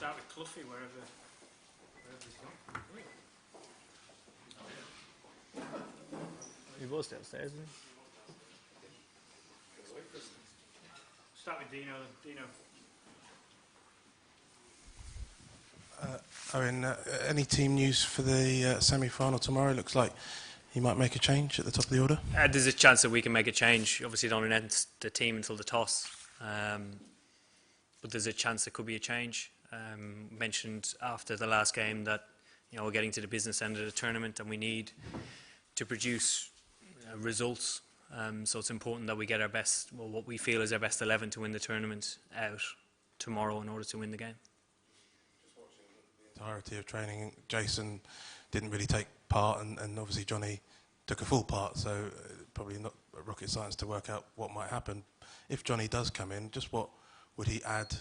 start with Cluffy wherever he's gone. He was downstairs, wasn't he? Start with Dino. Dino. Eoin, any team news for the semi-final tomorrow? Looks like he might make a change at the top of the order. There's a chance that we can make a change. Obviously, don't announce the team until the toss, but there's a chance there could be a change. Mentioned after the last game that we're getting to the business end of the tournament and we need to produce results. So it's important that we get our best, well, what we feel is our best 11 to win the tournament out tomorrow in order to win the game. Just watching the entirety of training, Jason didn't really take part, and obviously Johnny took a full part, so probably not rocket science to work out what might happen. If Johnny does come in, just what would he add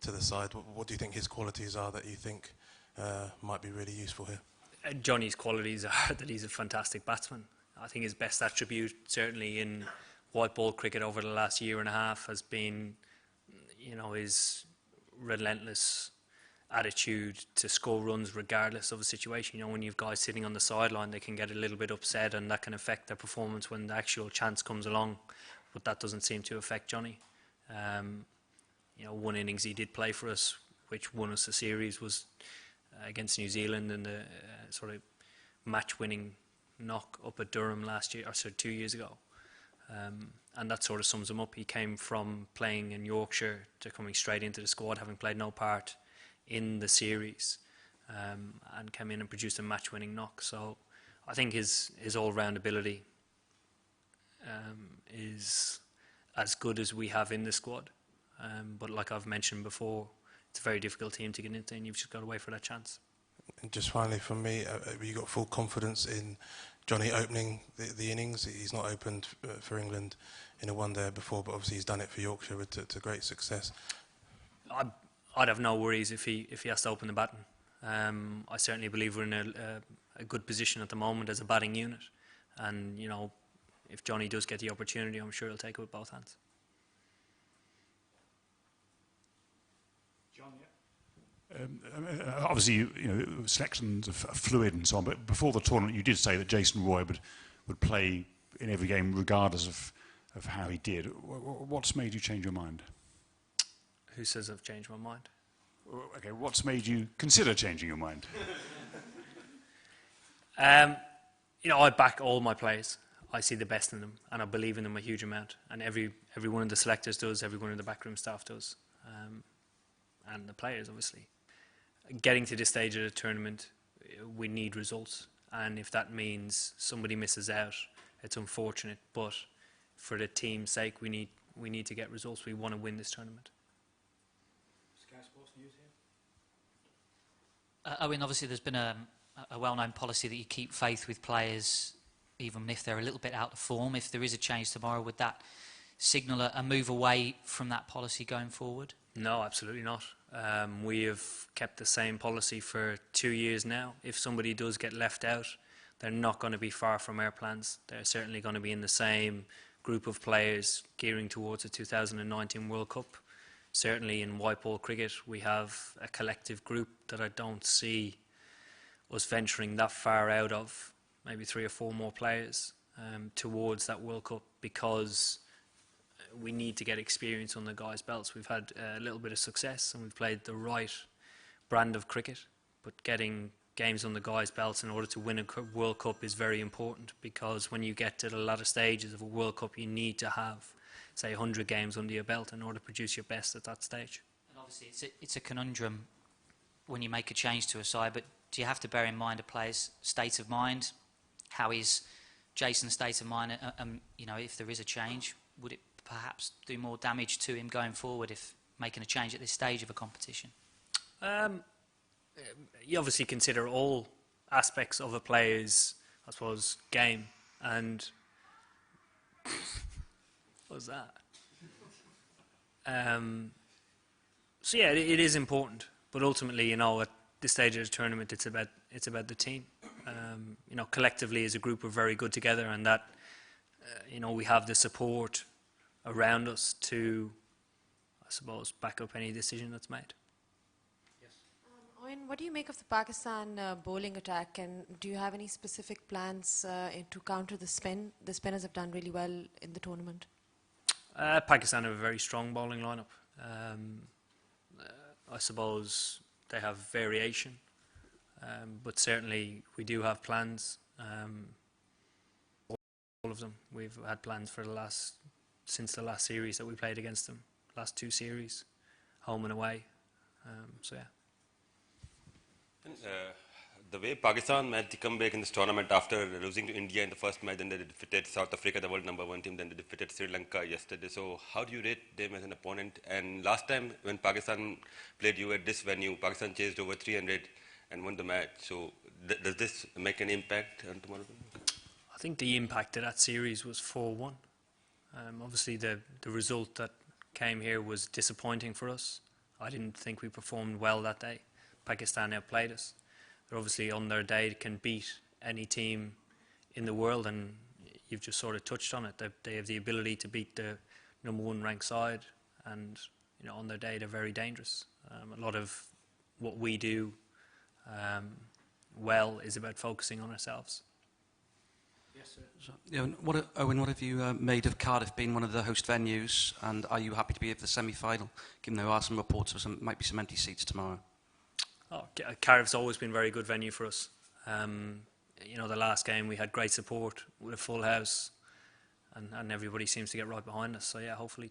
to the side? What do you think his qualities are that you think might be really useful here? Johnny's qualities are that he's a fantastic batsman. I think his best attribute, certainly in white ball cricket over the last year and a half, has been, his relentless attitude to score runs regardless of the situation. When you've guys sitting on the sideline, they can get a little bit upset, and that can affect their performance when the actual chance comes along. But that doesn't seem to affect Johnny. One innings he did play for us, which won us the series, was against New Zealand in the sort of match-winning knock up at Durham last year, or 2 years ago. And that sort of sums him up. He came from playing in Yorkshire to coming straight into the squad, having played no part in the series, and came in and produced a match-winning knock. So I think his all-round ability is as good as we have in the squad. But like I've mentioned before, it's a very difficult team to get into, and you've just got to wait for that chance. And just finally from me, have you got full confidence in Johnny opening the innings? He's not opened for England in a one-day before, but obviously he's done it for Yorkshire to great success. I'd have no worries if he has to open the batting. I certainly believe we're in a good position at the moment as a batting unit, and if Johnny does get the opportunity, I'm sure he'll take it with both hands. John, yeah. Obviously, selections are fluid and so on, but before the tournament you did say that Jason Roy would play in every game regardless of how he did. What's made you change your mind? Who says I've changed my mind? Okay, what's made you consider changing your mind? I back all my players. I see the best in them, and I believe in them a huge amount. And every one of the selectors does, every one of the backroom staff does, and the players, obviously. Getting to this stage of the tournament, we need results, and if that means somebody misses out, it's unfortunate. But for the team's sake, we need to get results. We want to win this tournament. Sky Sports News here. Eoin, obviously there's been a well-known policy that you keep faith with players even if they're a little bit out of form. If there is a change tomorrow, would that signal a move away from that policy going forward? No, absolutely not. We have kept the same policy for 2 years now. If somebody does get left out, they're not going to be far from our plans. They're certainly going to be in the same group of players gearing towards the 2019 World Cup. Certainly in white ball cricket, we have a collective group that I don't see us venturing that far out of, maybe 3 or 4 more players towards that World Cup, because we need to get experience on the guys' belts. We've had a little bit of success and we've played the right brand of cricket, but getting games on the guys' belts in order to win a World Cup is very important, because when you get to the latter stages of a World Cup, you need to have, say, 100 games under your belt in order to produce your best at that stage. And obviously it's a conundrum when you make a change to a side, but do you have to bear in mind a player's state of mind? How is Jason's state of mind? If there is a change, would it perhaps do more damage to him going forward if making a change at this stage of a competition? You obviously consider all aspects of a player's, I suppose, game, and what was that? So yeah, it is important, but ultimately, at this stage of the tournament, it's about the team. Collectively as a group, we're very good together, and that we have the support around us to, I suppose, back up any decision that's made. Yes. Eoin, what do you make of the Pakistan bowling attack, and do you have any specific plans to counter the spin? The spinners have done really well in the tournament. Pakistan have a very strong bowling lineup. I suppose they have variation, but certainly we do have plans. All of them. We've had plans for since the last series that we played against them. Last 2 series, home and away. So yeah. The way Pakistan made the comeback in this tournament after losing to India in the first match, then they defeated South Africa, the world #1 team, then they defeated Sri Lanka yesterday. So how do you rate them as an opponent? And last time when Pakistan played you at this venue, Pakistan chased over 300 and won the match. So does this make an impact on tomorrow? I think the impact of that series was 4-1. Obviously the result that came here was disappointing for us. I didn't think we performed well that day. Pakistan outplayed us. They're obviously on their day, can beat any team in the world, and you've just sort of touched on it. They have the ability to beat the #1 ranked side, and on their day they're very dangerous. A lot of what we do well is about focusing on ourselves. Yes, sir. So, Eoin, what have you made of Cardiff being one of the host venues, and are you happy to be at the semi-final, given there are some reports of might be some empty seats tomorrow? Cardiff's always been a very good venue for us. The last game we had great support with a full house, and everybody seems to get right behind us. So yeah, hopefully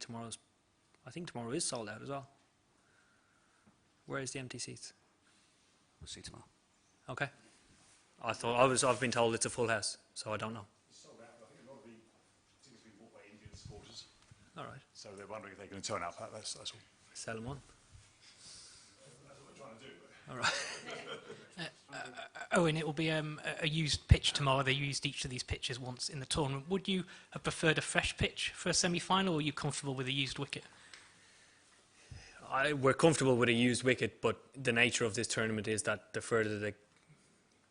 I think tomorrow is sold out as well. Where is the empty seats? We'll see tomorrow. Okay. I've been told it's a full house, so I don't know. It's sold out, but I think a lot of the tickets have been bought by Indian supporters. All right. So they're wondering if they're going to turn up. That's all. Sell them on. That's what we're trying to do. All right. Eoin, it will be a used pitch tomorrow. They used each of these pitches once in the tournament. Would you have preferred a fresh pitch for a semi-final, or are you comfortable with a used wicket? We're comfortable with a used wicket, but the nature of this tournament is that the further the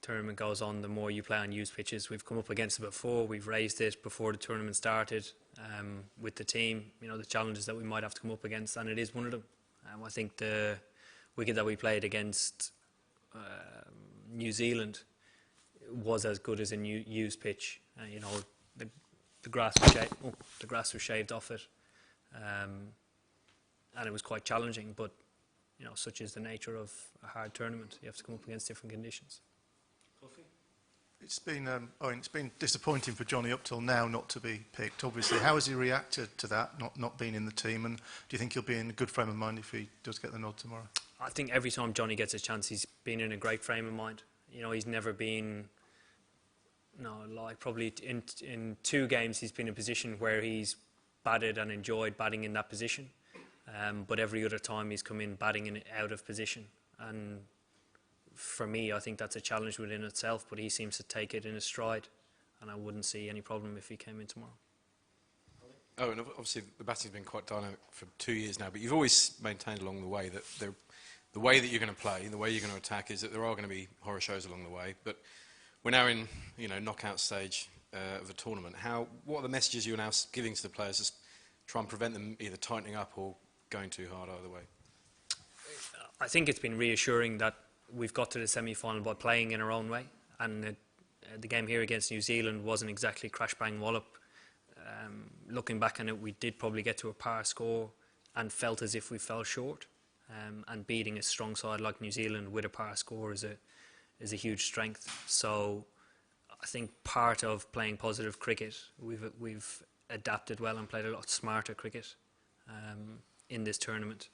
tournament goes on, the more you play on used pitches. We've come up against it before. We've raised it before the tournament started with the team. The challenges that we might have to come up against, and it is one of them. I think the wicket that we played against New Zealand was as good as a used pitch. The grass was shaved off it, and it was quite challenging. But such is the nature of a hard tournament. You have to come up against different conditions. It's been disappointing for Johnny up till now not to be picked. Obviously, how has he reacted to that, not being in the team? And do you think he'll be in a good frame of mind if he does get the nod tomorrow? I think every time Johnny gets a chance, he's been in a great frame of mind. He's never been, probably in 2 games he's been in a position where he's batted and enjoyed batting in that position. But every other time he's come in batting out of position. And for me, I think that's a challenge within itself, but he seems to take it in his stride, and I wouldn't see any problem if he came in tomorrow. Oh, and obviously the batting's been quite dynamic for 2 years now, but you've always maintained along the way that the way that you're going to play, the way you're going to attack, is that there are going to be horror shows along the way. But we're now in, knockout stage of the tournament. What are the messages you're now giving to the players to try and prevent them either tightening up or going too hard either way? I think it's been reassuring that we've got to the semi-final by playing in our own way, and the game here against New Zealand wasn't exactly crash bang wallop. Looking back on it, we did probably get to a par score and felt as if we fell short. And beating a strong side like New Zealand with a par score is a huge strength. So I think part of playing positive cricket, we've adapted well and played a lot smarter cricket in this tournament.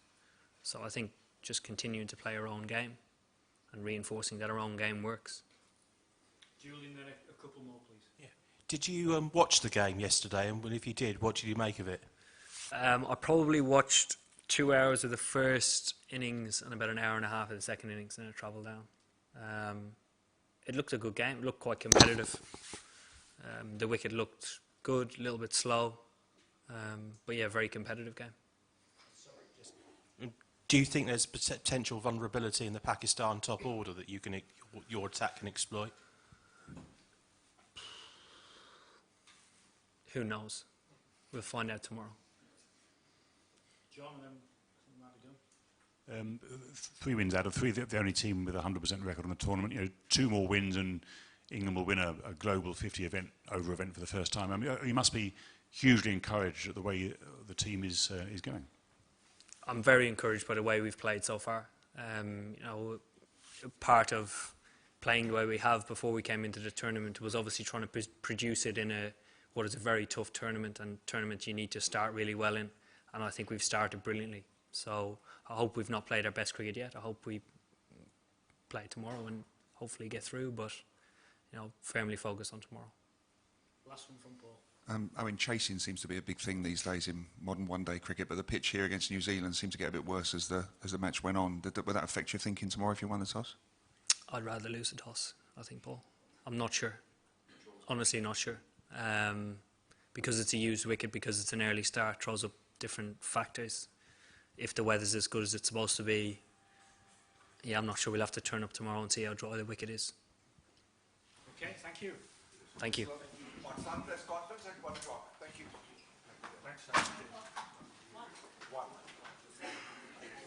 So I think just continuing to play our own game and reinforcing that our own game works. Julian, then a couple more, please. Yeah. Did you watch the game yesterday? And if you did, what did you make of it? I probably watched 2 hours of the first innings and about an hour and a half of the second innings, and then I travelled down. It looked a good game. It looked quite competitive. The wicket looked good, a little bit slow, but yeah, very competitive game. Do you think there's potential vulnerability in the Pakistan top order that your attack can exploit? Who knows? We'll find out tomorrow. John, and then we might be 3 wins out of 3, the only team with a 100% record on the tournament. You know, 2 more wins and England will win a global 50 event for the first time. I mean, you must be hugely encouraged at the way the team is going. I'm very encouraged by the way we've played so far. You know, part of playing the way we have before we came into the tournament was obviously trying to produce it in what is a very tough tournament, and tournament you need to start really well in. And I think we've started brilliantly. So I hope we've not played our best cricket yet. I hope we play tomorrow and hopefully get through, but you know, firmly focus on tomorrow. Last one from Paul. I mean, chasing seems to be a big thing these days in modern one-day cricket, but the pitch here against New Zealand seemed to get a bit worse as the match went on. Would that affect your thinking tomorrow if you won the toss? I'd rather lose the toss, I think, Paul. I'm not sure. Honestly, not sure. Because it's a used wicket, because it's an early start, throws up different factors. If the weather's as good as it's supposed to be, yeah, I'm not sure. We'll have to turn up tomorrow and see how dry the wicket is. Okay, thank you. Thank you. Press conference at 1 o'clock. Thank you. Thanks.